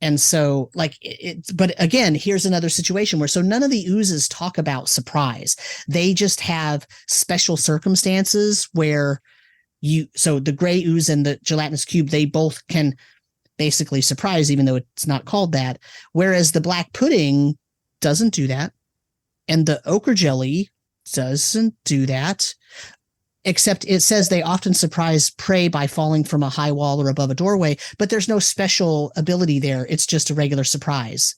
And so, like, but again, here's another situation where, so none of the oozes talk about surprise. They just have special circumstances where so the gray ooze and the gelatinous cube, they both can basically surprise, even though it's not called that. Whereas the black pudding doesn't do that. And the ochre jelly doesn't do that. Except it says they often surprise prey by falling from a high wall or above a doorway, but there's no special ability there. It's just a regular surprise.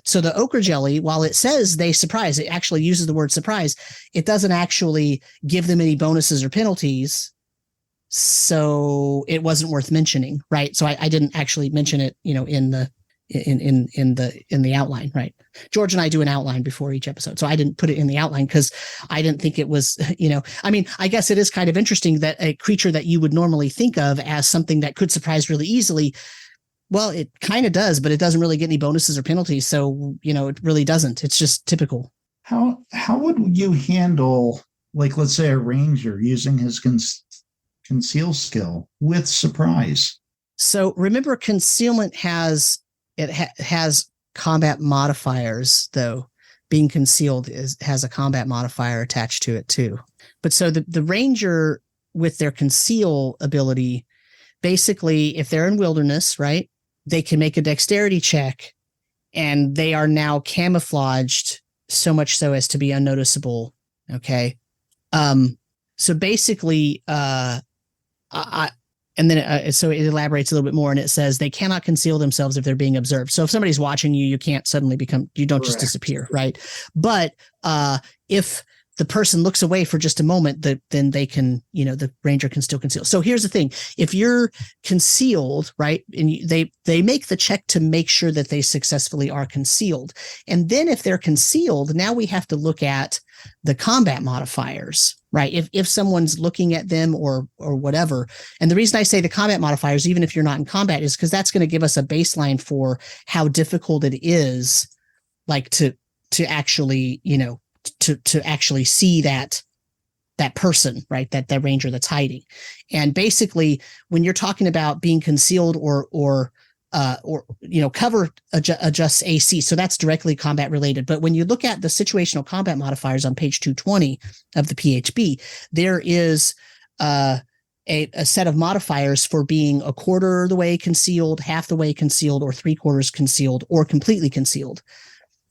So the ochre jelly, while it says they surprise, it actually uses the word surprise. It doesn't actually give them any bonuses or penalties. So it wasn't worth mentioning, right? So I didn't actually mention it, in the outline, right? George and I do an outline before each episode, so I didn't put it in the outline because I didn't think it was, I mean, I guess it is kind of interesting that a creature that you would normally think of as something that could surprise really easily, well, it kind of does, but it doesn't really get any bonuses or penalties, so it really doesn't. It's just typical. How would you handle, like, let's say a ranger using his conceal skill with surprise? So remember, concealment has combat modifiers, though. Being concealed has a combat modifier attached to it too. But so the ranger with their conceal ability, basically, if they're in wilderness, right, they can make a dexterity check and they are now camouflaged so much so as to be unnoticeable. Okay. So basically, so it elaborates a little bit more and it says they cannot conceal themselves if they're being observed. So if somebody's watching you, you can't suddenly you don't just disappear, right? But if the person looks away for just a moment, then they can, the ranger can still conceal. So here's the thing. If you're concealed, right, and they make the check to make sure that they successfully are concealed. And then if they're concealed, now we have to look at the combat modifiers, right? If someone's looking at them or whatever. And the reason I say the combat modifiers, even if you're not in combat, is because that's going to give us a baseline for how difficult it is, like to actually, to actually see that person, right? That ranger that's hiding. And basically, when you're talking about being concealed or cover adjusts AC. So that's directly combat related. But when you look at the situational combat modifiers on page 220 of the PHB, there is a set of modifiers for being a quarter of the way concealed, half the way concealed, or 3/4 concealed, or completely concealed.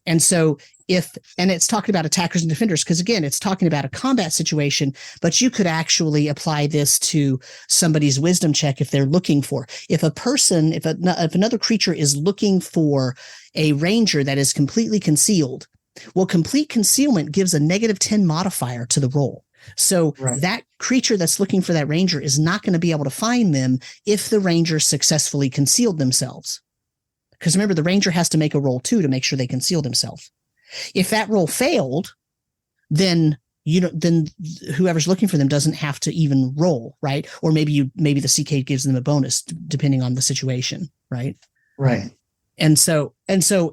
And so and it's talking about attackers and defenders, because again, it's talking about a combat situation, but you could actually apply this to somebody's wisdom check if they're looking for, if another creature is looking for a ranger that is completely concealed. Well, complete concealment gives a -10 modifier to the roll. So that creature that's looking for that ranger is not going to be able to find them if the ranger successfully concealed themselves. Because remember, the ranger has to make a roll too to make sure they conceal themselves. If that roll failed, then whoever's looking for them doesn't have to even roll, right? Or maybe the CK gives them a bonus depending on the situation, right? Right. And so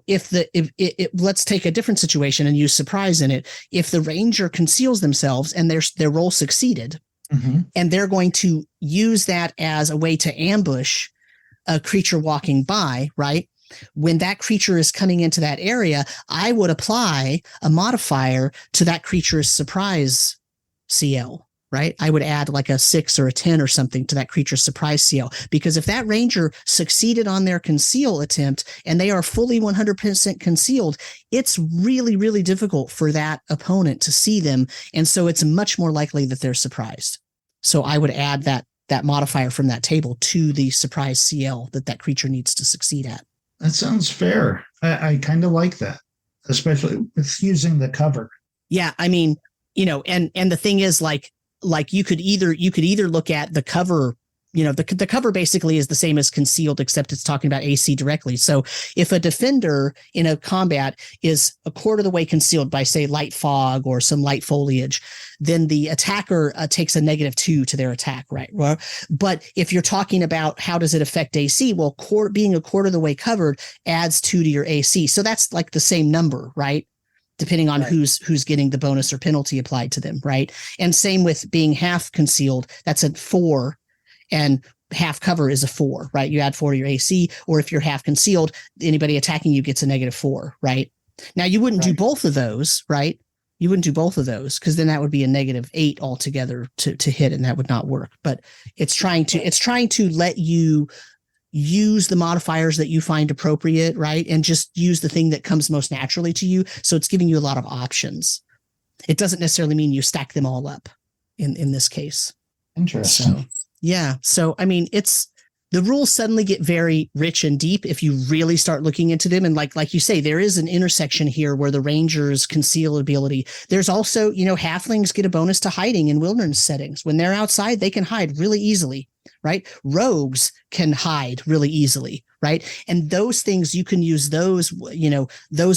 if let's take a different situation and use surprise in it. If the ranger conceals themselves and their roll succeeded, and they're going to use that as a way to ambush a creature walking by, right? When that creature is coming into that area, I would apply a modifier to that creature's surprise CL, right? I would add like a 6 or a 10 or something to that creature's surprise CL, because if that ranger succeeded on their conceal attempt and they are fully 100% concealed, it's really, really difficult for that opponent to see them. And so it's much more likely that they're surprised. So I would add that modifier from that table to the surprise CL that creature needs to succeed at. That sounds fair. I kind of like that, especially with using the cover. Yeah, I mean, and the thing is, like you could either look at the cover. The cover basically is the same as concealed, except it's talking about AC directly. So if a defender in a combat is a quarter of the way concealed by, say, light fog or some light foliage, then the attacker takes a -2 to their attack, right? Well, but if you're talking about how does it affect AC, well, being a quarter of the way covered adds 2 to your AC. So that's like the same number, right? Depending on who's getting the bonus or penalty applied to them, right? And same with being half concealed, that's a 4. And half cover is a 4, right? You add 4 to your AC, or if you're half concealed, anybody attacking you gets a -4, right? Now you wouldn't do both of those, right? You wouldn't do both of those, because then that would be a -8 altogether to hit, and that would not work. But it's trying to let you use the modifiers that you find appropriate, right? And just use the thing that comes most naturally to you. So it's giving you a lot of options. It doesn't necessarily mean you stack them all up in this case. Interesting. So, yeah. So, I mean, the rules suddenly get very rich and deep if you really start looking into them. And like you say, there is an intersection here where the rangers conceal ability. There's also, halflings get a bonus to hiding in wilderness settings. When they're outside, they can hide really easily, right? Rogues can hide really easily, right? And those things, you can use those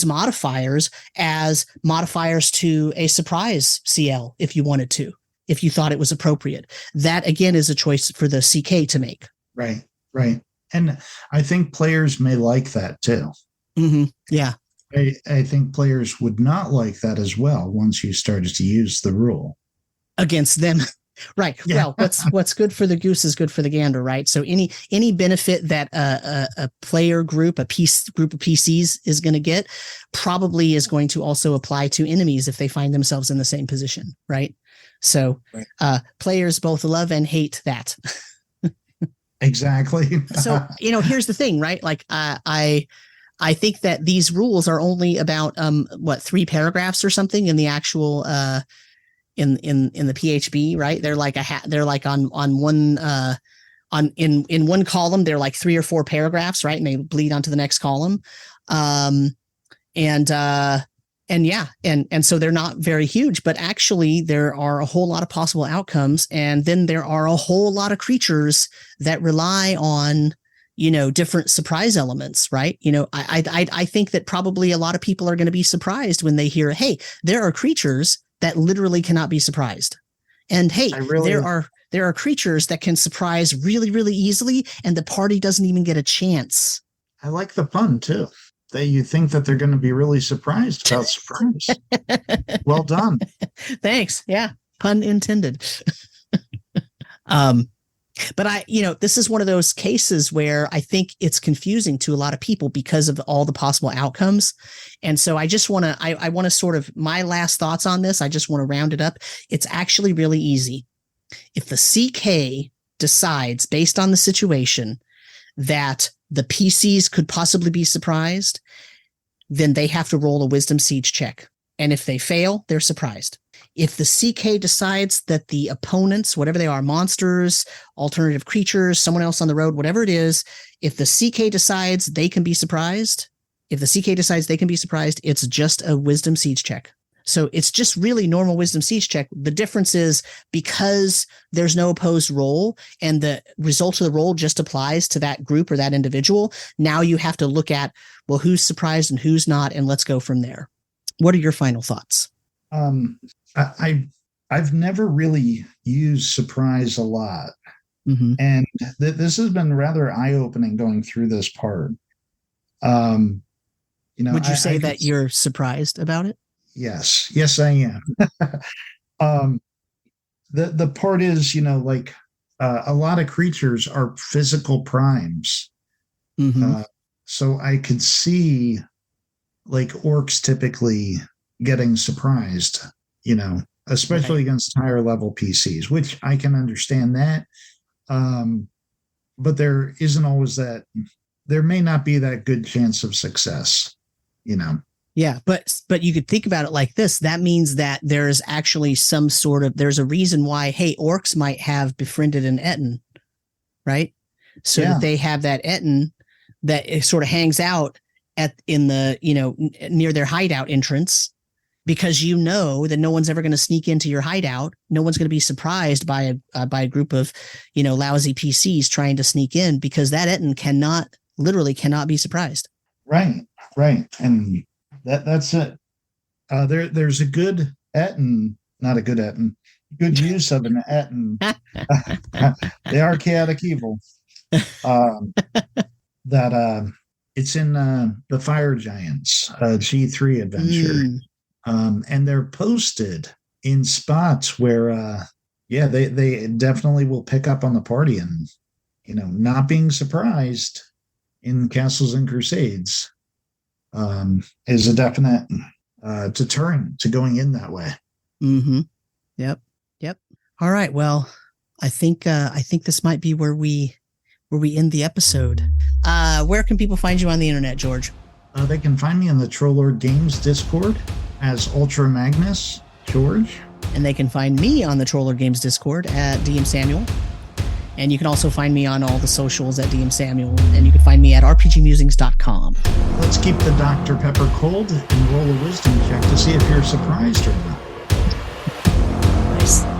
modifiers as modifiers to a surprise CL if you wanted to, if you thought it was appropriate. That, again, is a choice for the CK to make. Right. And I think players may like that too. Mm-hmm. Yeah. I think players would not like that as well once you started to use the rule. Against them. Right. Yeah. Well, what's good for the goose is good for the gander, right? So any benefit that a player group, group of PCs is going to get, probably is going to also apply to enemies if they find themselves in the same position, right? So players both love and hate that. Exactly. So here's the thing, right? Like I think that these rules are only about 3 paragraphs or something in the actual in the PHB, right? They're like they're like on one in one column, they're like 3 or 4 paragraphs, right? And they bleed onto the next column. And so they're not very huge, but actually there are a whole lot of possible outcomes. And then there are a whole lot of creatures that rely on, different surprise elements, right? I think that probably a lot of people are going to be surprised when they hear, hey, there are creatures that literally cannot be surprised. And hey, there are creatures that can surprise really, really easily, and the party doesn't even get a chance. I like the pun too. That you think that they're going to be really surprised about surprise. Well done. Thanks. Yeah. Pun intended. But this is one of those cases where I think it's confusing to a lot of people because of all the possible outcomes. And so I just want to, I want to sort of, my last thoughts on this, I just want to round it up. It's actually really easy. If the CK decides, based on the situation, that the PCs could possibly be surprised, then they have to roll a wisdom siege check. And if they fail, they're surprised. If the CK decides that the opponents, whatever they are, monsters, alternative creatures, someone else on the road, whatever it is, if the CK decides they can be surprised, it's just a wisdom siege check. So it's just really normal wisdom siege check. The difference is because there's no opposed roll and the result of the roll just applies to that group or that individual. Now you have to look at, well, who's surprised and who's not, and let's go from there. What are your final thoughts? I've never really used surprise a lot. Mm-hmm. And this has been rather eye-opening going through this part. Would you say that you're surprised about it? Yes, I am. The part is, a lot of creatures are physical primes. Mm-hmm. So I could see like orcs typically getting surprised, especially against higher level PCs, which I can understand that. But there isn't always there may not be that good chance of success, Yeah, but you could think about it like this. That means that there's actually there's a reason why, hey, orcs might have befriended an Etten, right? So that they have that Etten that it sort of hangs out in the, near their hideout entrance, because that no one's ever going to sneak into your hideout. No one's going to be surprised by a group of, lousy PCs trying to sneak in, because that Etten literally cannot be surprised. Right. And that's it. There's a good Etten, not a good Etten, good use of an Etten. They are chaotic evil. It's in the Fire Giants G3 adventure. And they're posted in spots where, they definitely will pick up on the party, and, not being surprised in Castles and Crusades is a definite deterrent to going in that way. Mm-hmm. Yep. All right. Well, I think this might be where we end the episode. Where can people find you on the internet, George? They can find me in the Trollord Games Discord as UltraMagnus, George. And they can find me on the Trollord Games Discord at DMSamuel. And you can also find me on all the socials at DMSamuel. And you can find me at rpgmusings.com. Let's keep the Dr. Pepper cold and roll a wisdom check to see if you're surprised or not. Nice.